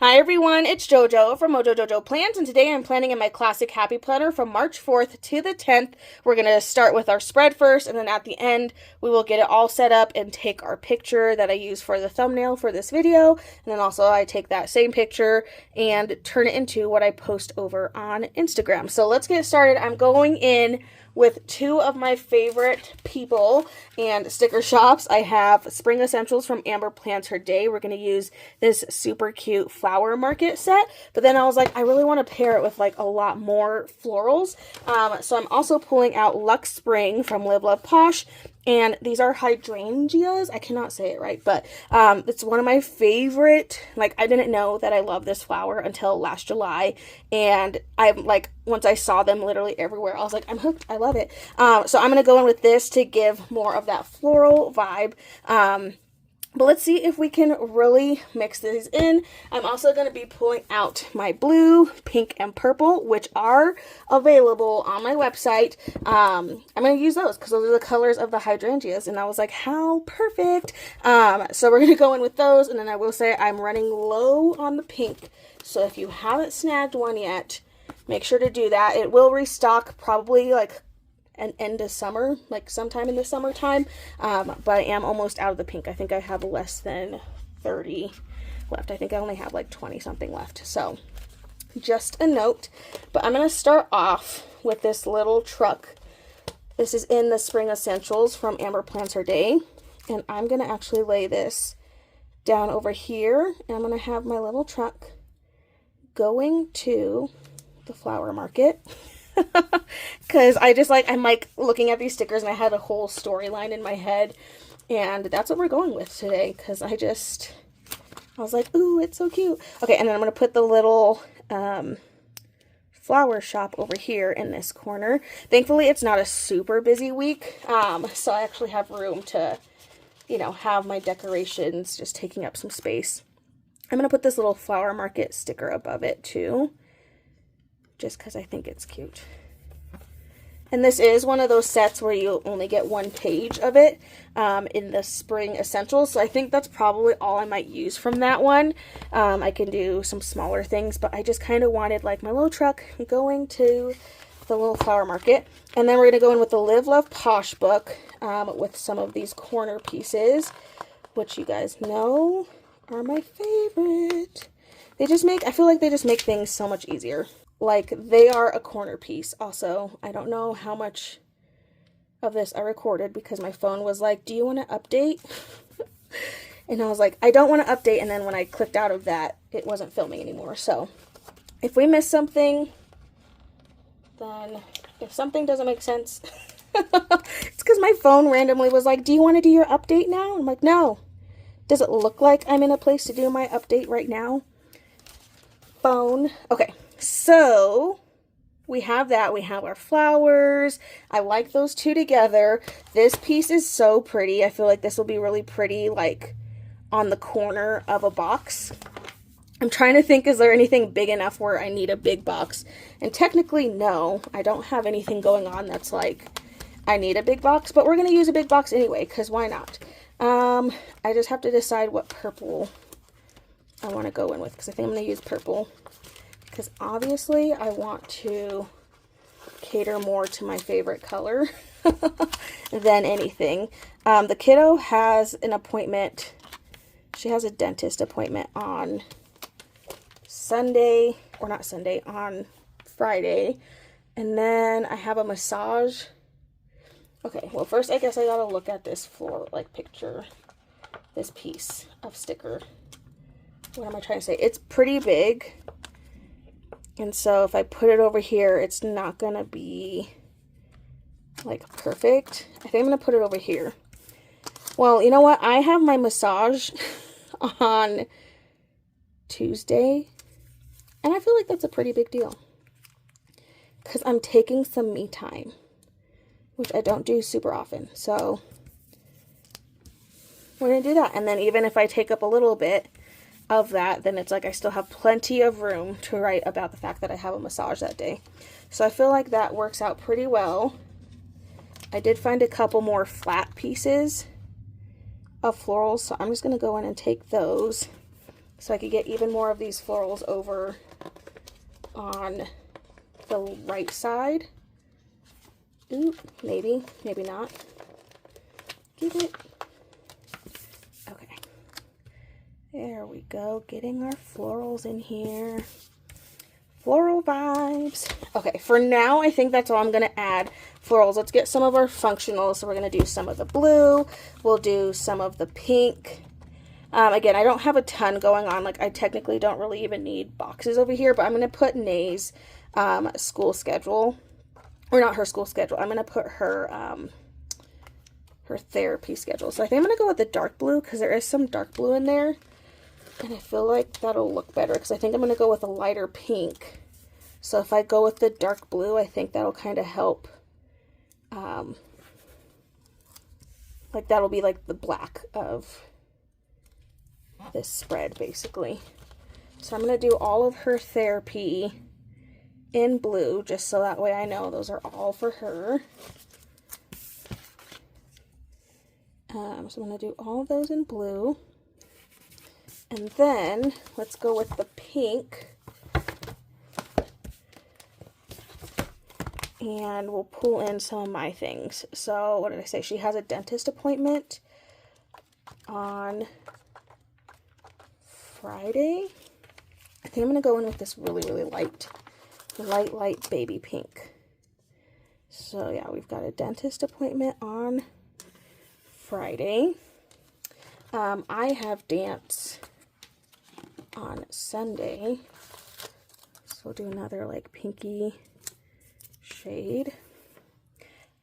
Hi everyone, it's JoJo from Mojo Jojo Plans, and today I'm planning in my classic happy planner from March 4th to the 10th. We're going to start with our spread first, and then at the end we will get it all set up and take our picture that I use for the thumbnail for this video, and then also I take that same picture and turn it into what I post over on Instagram. So let's get started. I'm going in with two of my favorite people and sticker shops. I have Spring Essentials from Amber Plans Her Day. We're going to use this super cute flower market set, but then I was like, I really want to pair it with like a lot more florals. So I'm also pulling out Lux Spring from Live Love Posh. And these are hydrangeas. I cannot say it right, but it's one of my favorite. Like, I didn't know that I love this flower until last July. And I'm like, once I saw them literally everywhere, I was like, I'm hooked. I love it. So I'm going to go in with this to give more of that floral vibe. But let's see if we can really mix these in. I'm also going to be pulling out my blue, pink, and purple, which are available on my website. I'm going to use those because those are the colors of the hydrangeas. And I was like, how perfect. So we're going to go in with those. And then I will say I'm running low on the pink. So if you haven't snagged one yet, make sure to do that. It will restock probably like an end of summer, like sometime in the summertime, but I am almost out of the pink. I think I have less than 30 left. I think I only have like 20 something left, so just a note. But I'm going to start off with this little truck. This is in the Spring Essentials from Amber Plans Her Day, and I'm going to actually lay this down over here, and I'm going to have my little truck going to the flower market. Because I'm like looking at these stickers and I had a whole storyline in my head, and that's what we're going with today. Because I was like, ooh, it's so cute. Okay, and then I'm going to put the little flower shop over here in this corner. Thankfully, it's not a super busy week, so I actually have room to, have my decorations just taking up some space. I'm going to put this little flower market sticker above it too, just because I think it's cute. And this is one of those sets where you only get one page of it in the Spring Essentials. So I think that's probably all I might use from that one. I can do some smaller things, but I just kind of wanted like my little truck going to the little flower market. And then we're going to go in with the Live Love Posh book with some of these corner pieces, which you guys know are my favorite. I feel like they just make things so much easier. Like, they are a corner piece. Also, I don't know how much of this I recorded because my phone was like, do you want to update? And I was like, I don't want to update. And then when I clicked out of that, it wasn't filming anymore. So if we miss something, then if something doesn't make sense, it's because my phone randomly was like, do you want to do your update now? I'm like, no. Does it look like I'm in a place to do my update right now? Phone. Okay. So we have that. We have our flowers. I like those two together. This piece is so pretty. I feel like this will be really pretty, like on the corner of a box. I'm trying to think, is there anything big enough where I need a big box? And technically, no. I don't have anything going on that's like I need a big box, but we're going to use a big box anyway, because why not? I just have to decide what purple I want to go in with, because I think I'm going to use purple. Because obviously I want to cater more to my favorite color than anything. The kiddo has an appointment. She has a dentist appointment on Sunday, or not Sunday, on Friday. And then I have a massage. Okay, well first I guess I gotta look at this picture, this piece of sticker. What am I trying to say? It's pretty big. And so if I put it over here, it's not going to be like perfect. I think I'm going to put it over here. Well, you know what? I have my massage on Tuesday, and I feel like that's a pretty big deal because I'm taking some me time, which I don't do super often. So we're going to do that. And then even if I take up a little bit of that, then it's like I still have plenty of room to write about the fact that I have a massage that day. So I feel like that works out pretty well. I did find a couple more flat pieces of florals, so I'm just going to go in and take those so I could get even more of these florals over on the right side. Ooh, maybe not. Get it. Okay. There we go. Getting our florals in here. Floral vibes. Okay, for now, I think that's all I'm going to add. Florals. Let's get some of our functionals. So we're going to do some of the blue. We'll do some of the pink. Again, I don't have a ton going on. Like, I technically don't really even need boxes over here, but I'm going to put Nay's school schedule. Or not her school schedule. I'm going to put her her therapy schedule. So I think I'm going to go with the dark blue because there is some dark blue in there. And I feel like that'll look better because I think I'm going to go with a lighter pink. So if I go with the dark blue, I think that'll kind of help. Like that'll be like the black of this spread basically. So I'm going to do all of her therapy in blue just so that way I know those are all for her. So I'm going to do all of those in blue. And then let's go with the pink. And we'll pull in some of my things. So what did I say? She has a dentist appointment on Friday. I think I'm going to go in with this really, really light baby pink. So yeah, we've got a dentist appointment on Friday. I have dance on Sunday. So we'll do another like pinky shade.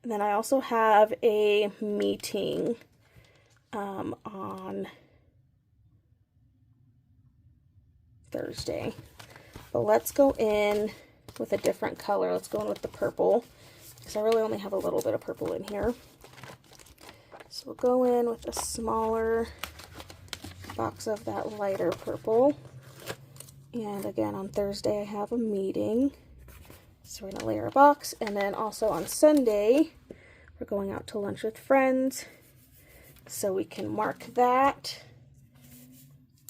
And then I also have a meeting on Thursday. But let's go in with a different color. Let's go in with the purple because I really only have a little bit of purple in here. So we'll go in with a smaller box of that lighter purple. And again, on Thursday I have a meeting. So we're going to layer a box. And then also on Sunday, we're going out to lunch with friends. So we can mark that.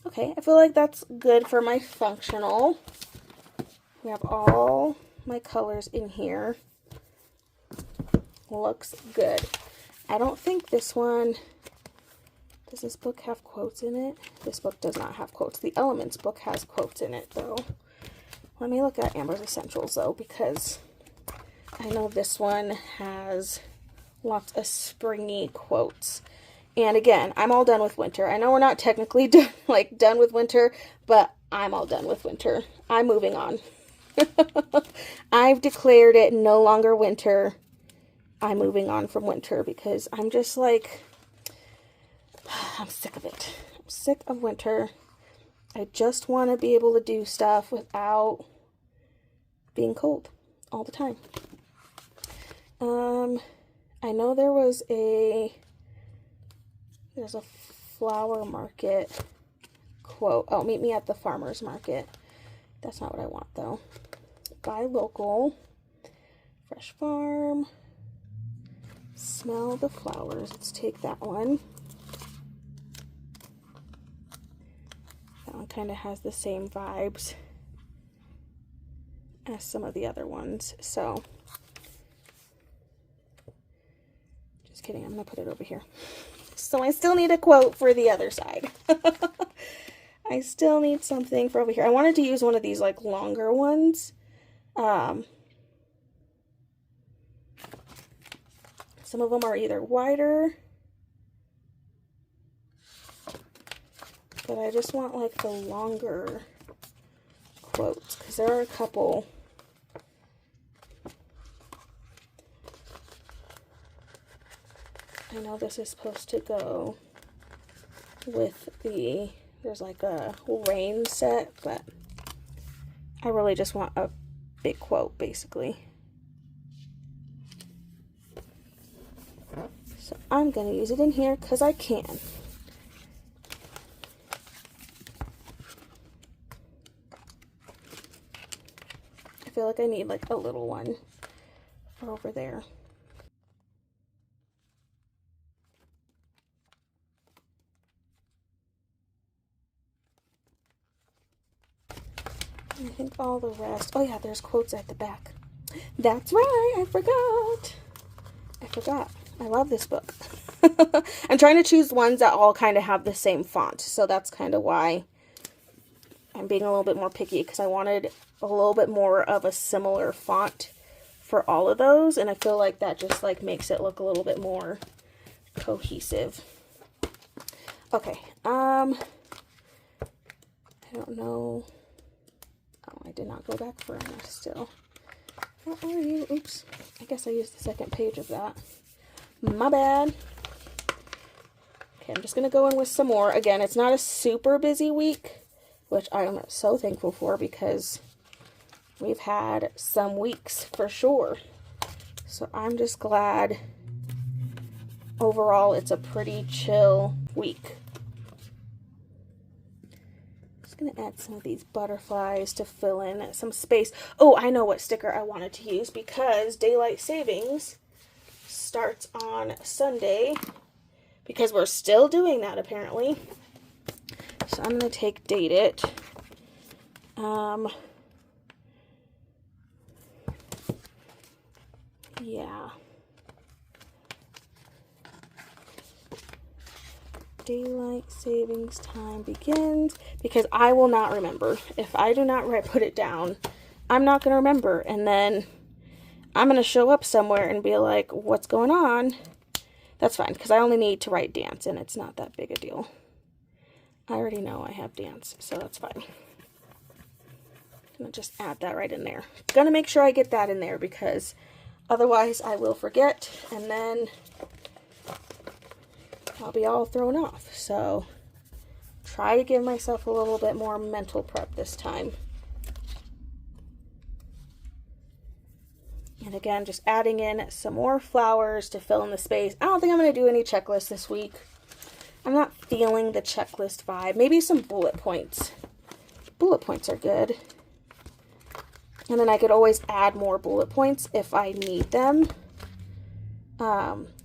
Okay, I feel like that's good for my functional. We have all my colors in here. Looks good. I don't think this one, does this book have quotes in it? This book does not have quotes. The Elements book has quotes in it though. Let me look at Amber's Essentials though, because I know this one has lots of springy quotes. And again, I'm all done with winter. I know we're not technically done with winter, but I'm all done with winter. I'm moving on. I've declared it no longer winter. I'm moving on from winter because I'm just like, I'm sick of it. I'm sick of winter. I just want to be able to do stuff without being cold all the time. I know there's a flower market quote. Oh, meet me at the farmer's market. That's not what I want though. Buy local, fresh farm, smell the flowers. Let's take that one. That one kind of has the same vibes as some of the other ones. So, just kidding, I'm going to put it over here. So I still need a quote for the other side. I still need something for over here. I wanted to use one of these like longer ones. Some of them are either wider, but I just want like the longer quotes because there are a couple. I know this is supposed to go with there's like a rain set, but I really just want a big quote basically. So I'm going to use it in here because I can. I feel like I need like a little one for over there. I think all the rest. Oh yeah, there's quotes at the back. That's right, I forgot. I love this book. I'm trying to choose ones that all kind of have the same font, so that's kind of why I'm being a little bit more picky, because I wanted a little bit more of a similar font for all of those, and I feel like that just like makes it look a little bit more cohesive. Okay, I don't know. Oh, I did not go back further still. Where are you? Oops. I guess I used the second page of that. My bad. Okay, I'm just going to go in with some more. Again, it's not a super busy week, which I am so thankful for, because we've had some weeks for sure. So I'm just glad overall it's a pretty chill week. Just going to add some of these butterflies to fill in some space. Oh, I know what sticker I wanted to use, because daylight savings starts on Sunday, because we're still doing that apparently. So I'm going to take Date It. Yeah. Daylight savings time begins, because I will not remember. If I do not put it down, I'm not going to remember, and then I'm going to show up somewhere and be like, what's going on? That's fine, because I only need to write dance, and it's not that big a deal. I already know I have dance, so that's fine. I'm going to just add that right in there. Going to make sure I get that in there, because otherwise I will forget, and then I'll be all thrown off. So try to give myself a little bit more mental prep this time. And again, just adding in some more flowers to fill in the space. I don't think I'm going to do any checklists this week. I'm not feeling the checklist vibe. Maybe some bullet points. Bullet points are good. And then I could always add more bullet points if I need them,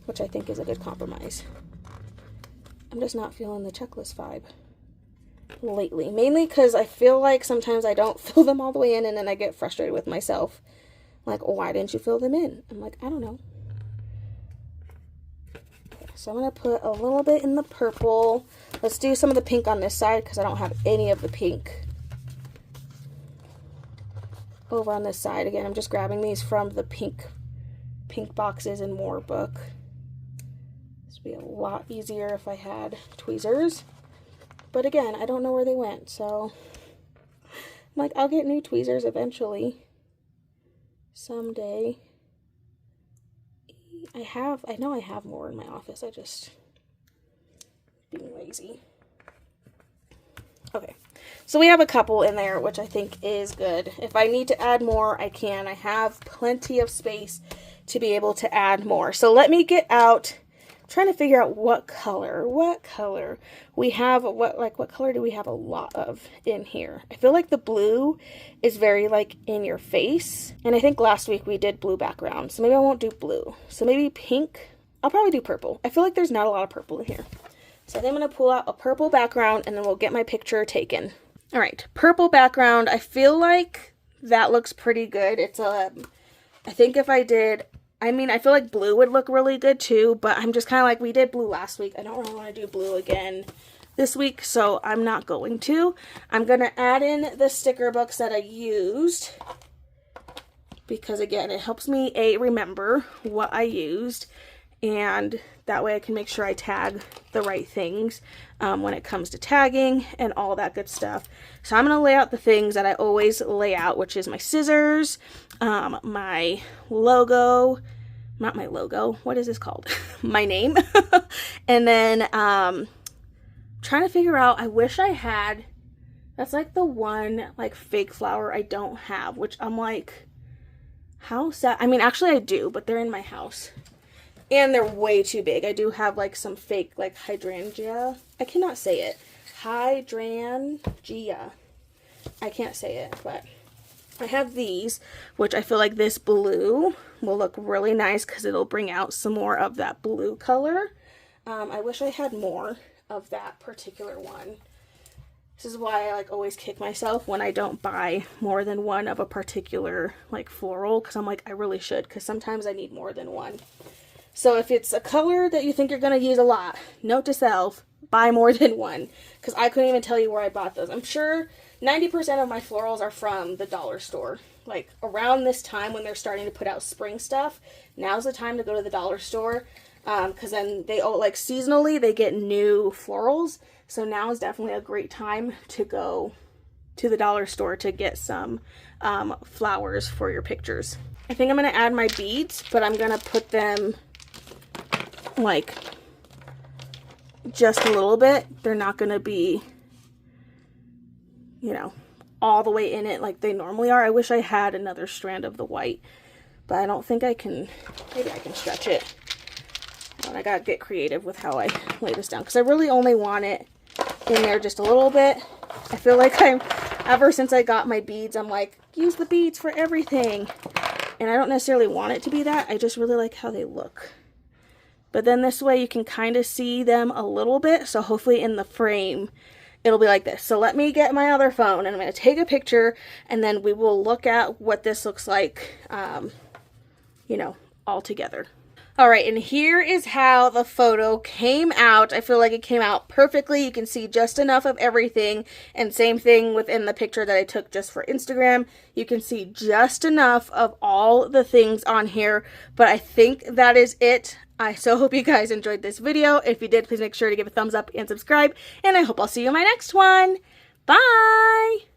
which I think is a good compromise. I'm just not feeling the checklist vibe lately. Mainly because I feel like sometimes I don't fill them all the way in, and then I get frustrated with myself. Like, oh, why didn't you fill them in? I'm like, I don't know. Okay, so I'm going to put a little bit in the purple. Let's do some of the pink on this side, because I don't have any of the pink over on this side. Again, I'm just grabbing these from the pink boxes and more book. This would be a lot easier if I had tweezers. But again, I don't know where they went, so I'm like, I'll get new tweezers eventually. Someday. I know I have more in my office. I just being lazy. Okay. So we have a couple in there, which I think is good. If I need to add more, I can. I have plenty of space to be able to add more. So let me get out, I'm trying to figure out what color we have. What color do we have a lot of in here? I feel like the blue is very like in your face. And I think last week we did blue background. So maybe I won't do blue. So maybe pink. I'll probably do purple. I feel like there's not a lot of purple in here. So I think I'm going to pull out a purple background, and then we'll get my picture taken. All right, purple background. I feel like that looks pretty good. It's I think if I did, I feel like blue would look really good too, but I'm just kind of like, we did blue last week. I don't really want to do blue again this week, so I'm not going to. I'm going to add in the sticker books that I used, because again, it helps me remember what I used, and that way I can make sure I tag the right things when it comes to tagging and all that good stuff. So I'm going to lay out the things that I always lay out, which is my scissors, my logo, not my logo, what is this called? My name. And then trying to figure out, I wish I had, that's like the one like fake flower I don't have, which I'm like, how sad. Actually I do, but they're in my house. And they're way too big. I do have like some fake like hydrangea. I cannot say it. Hydrangea. I can't say it, but I have these, which I feel like this blue will look really nice because it'll bring out some more of that blue color. I wish I had more of that particular one. This is why I like always kick myself when I don't buy more than one of a particular like floral, because I'm like, I really should, because sometimes I need more than one. So if it's a color that you think you're going to use a lot, note to self, buy more than one, because I couldn't even tell you where I bought those. I'm sure 90% of my florals are from the dollar store. Like around this time when they're starting to put out spring stuff, now's the time to go to the dollar store, because then they, like seasonally, they get new florals. So now is definitely a great time to go to the dollar store to get some flowers for your pictures. I think I'm going to add my beads, but I'm going to put them like just a little bit. They're not going to be, you know, all the way in it like they normally are. I wish I had another strand of the white, but I don't think I can. Maybe I can stretch it. I gotta get creative with how I lay this down, because I really only want it in there just a little bit. I feel like ever since I got my beads, I'm like, use the beads for everything. And I don't necessarily want it to be that. I just really like how they look. But then this way you can kind of see them a little bit. So hopefully in the frame, it'll be like this. So let me get my other phone and I'm going to take a picture, and then we will look at what this looks like, you know, all together. All right, and here is how the photo came out. I feel like it came out perfectly. You can see just enough of everything, and same thing within the picture that I took just for Instagram. You can see just enough of all the things on here, but I think that is it. I so hope you guys enjoyed this video. If you did, please make sure to give a thumbs up and subscribe, and I hope I'll see you in my next one. Bye!